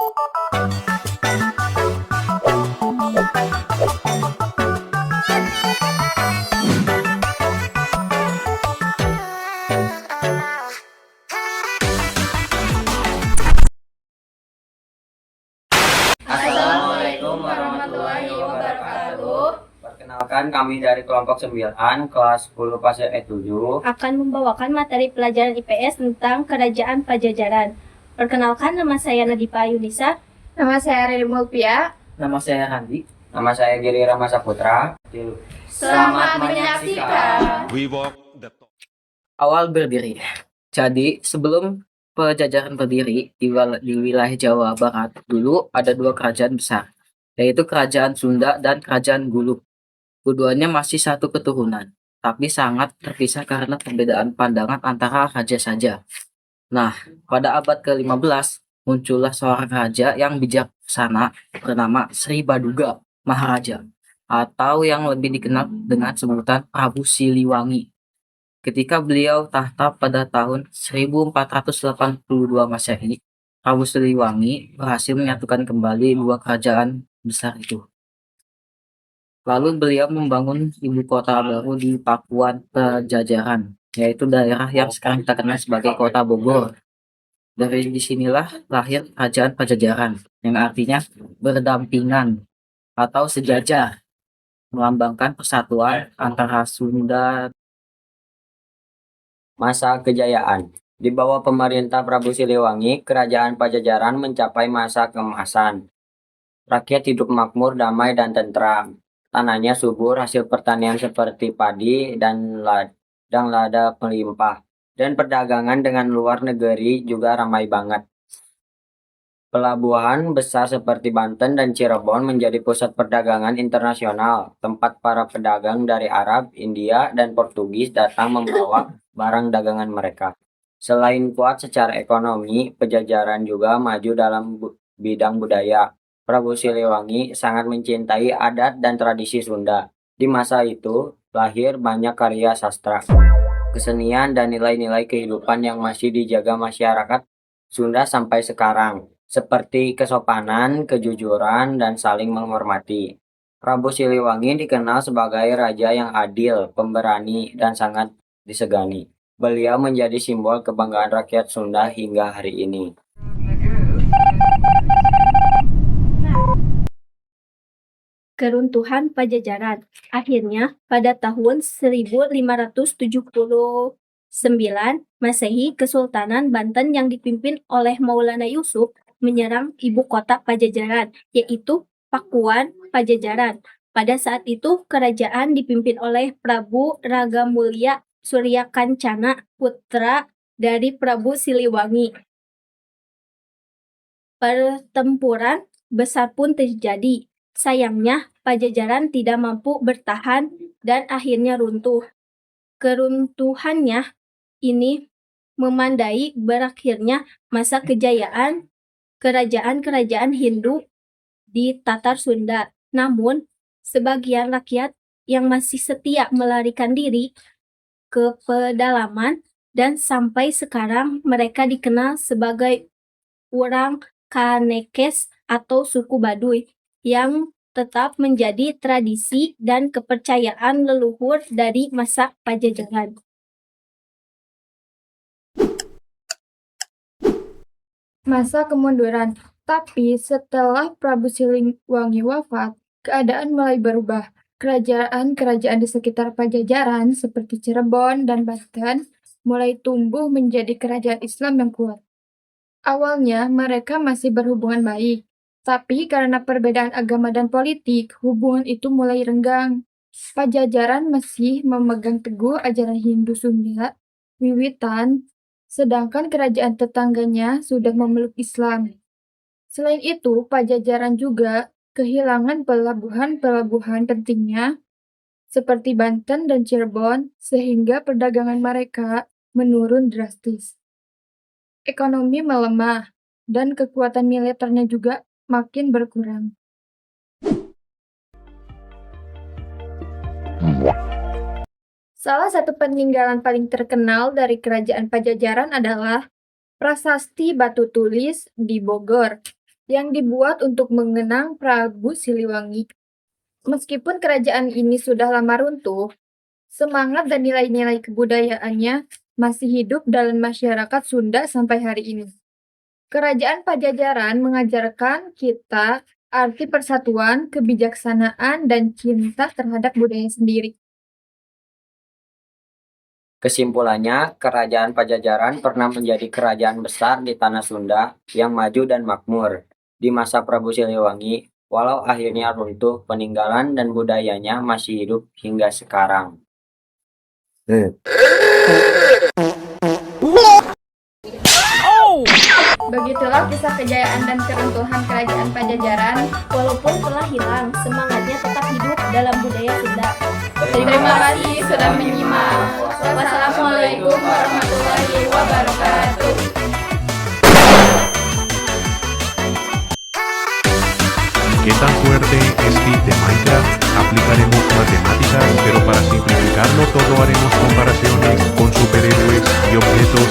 Assalamualaikum warahmatullahi wabarakatuh. Perkenalkan, kami dari kelompok 9 kelas 10 pasir E7 akan membawakan materi pelajaran IPS tentang Kerajaan Pajajaran. Perkenalkan, nama saya Nadifa Yunisa. Nama saya Riri Mulpia. Nama saya Handi. Nama saya Giri Rama Saputra. Selamat menyaksikan. Awal berdiri. Jadi, sebelum Pajajaran berdiri di wilayah Jawa Barat, dulu ada dua kerajaan besar, yaitu Kerajaan Sunda dan Kerajaan Gulug. Keduanya masih satu keturunan, tapi sangat terpisah karena perbedaan pandangan antara raja saja. Nah, pada abad ke-15, muncullah seorang raja yang bijaksana bernama Sri Baduga Maharaja, atau yang lebih dikenal dengan sebutan Prabu Siliwangi. Ketika beliau tahta pada tahun 1482 Masehi, Prabu Siliwangi berhasil menyatukan kembali dua kerajaan besar itu. Lalu beliau membangun ibu kota baru di Pakuan Pajajaran, yaitu daerah yang sekarang kita kenal sebagai Kota Bogor. Dari disinilah lahir Kerajaan Pajajaran, yang artinya berdampingan atau sejajar, melambangkan persatuan antara Sunda. Masa kejayaan. Di bawah pemerintah Prabu Siliwangi, Kerajaan Pajajaran mencapai masa keemasan. Rakyat hidup makmur, damai, dan tentram. Tanahnya subur, hasil pertanian seperti padi dan lada melimpah. Dan perdagangan dengan luar negeri juga ramai banget. Pelabuhan besar seperti Banten dan Cirebon menjadi pusat perdagangan internasional, tempat para pedagang dari Arab, India, dan Portugis datang membawa barang dagangan mereka. Selain kuat secara ekonomi, Pajajaran juga maju dalam bidang budaya. Prabu Siliwangi sangat mencintai adat dan tradisi Sunda. Di masa itu, lahir banyak karya sastra, kesenian, dan nilai-nilai kehidupan yang masih dijaga masyarakat Sunda sampai sekarang, seperti kesopanan, kejujuran, dan saling menghormati. Prabu Siliwangi dikenal sebagai raja yang adil, pemberani, dan sangat disegani. Beliau menjadi simbol kebanggaan rakyat Sunda hingga hari ini. Keruntuhan Pajajaran. Akhirnya, pada tahun 1579 Masehi, Kesultanan Banten yang dipimpin oleh Maulana Yusuf menyerang ibu kota Pajajaran, yaitu Pakuan Pajajaran. Pada saat itu, kerajaan dipimpin oleh Prabu Ragamulya Surya Kancana, putra dari Prabu Siliwangi. Pertempuran besar pun terjadi. Sayangnya, Pajajaran tidak mampu bertahan dan akhirnya runtuh. Keruntuhannya ini memandai berakhirnya masa kejayaan kerajaan-kerajaan Hindu di Tatar Sunda. Namun, sebagian rakyat yang masih setia melarikan diri ke pedalaman dan sampai sekarang mereka dikenal sebagai orang Kanekes atau suku Baduy, yang tetap menjadi tradisi dan kepercayaan leluhur dari masa Pajajaran. Masa kemunduran. Tapi setelah Prabu Siliwangi wafat, keadaan mulai berubah. Kerajaan-kerajaan di sekitar Pajajaran seperti Cirebon dan Banten mulai tumbuh menjadi kerajaan Islam yang kuat. Awalnya mereka masih berhubungan baik, tapi karena perbedaan agama dan politik, hubungan itu mulai renggang. Pajajaran masih memegang teguh ajaran Hindu Sunda wiwitan, sedangkan kerajaan tetangganya sudah memeluk Islam. Selain itu, Pajajaran juga kehilangan pelabuhan-pelabuhan pentingnya seperti Banten dan Cirebon, sehingga perdagangan mereka menurun drastis. Ekonomi melemah, dan kekuatan militernya juga makin berkurang. Salah satu peninggalan paling terkenal dari kerajaan Pajajaran adalah Prasasti Batu Tulis di Bogor. yang dibuat untuk mengenang Prabu Siliwangi. Meskipun kerajaan ini sudah lama runtuh, semangat dan nilai-nilai kebudayaannya masih hidup dalam masyarakat Sunda sampai hari ini. Kerajaan Pajajaran mengajarkan kita arti persatuan, kebijaksanaan, dan cinta terhadap budaya sendiri. Kesimpulannya, Kerajaan Pajajaran pernah menjadi kerajaan besar di tanah Sunda yang maju dan makmur. Di masa Prabu Siliwangi, walau akhirnya runtuh, peninggalan dan budayanya masih hidup hingga sekarang. Begitulah kisah kejayaan dan keruntuhan kerajaan Pajajaran. Walaupun telah hilang, semangatnya tetap hidup dalam budaya Sunda. Terima kasih sudah menyimak. Wassalamualaikum warahmatullahi wabarakatuh. ¿Qué tan fuerte es Bit de Minecraft? Aplicaremos matemáticas, pero para simplificarlo todo haremos comparaciones con superhéroes y objetos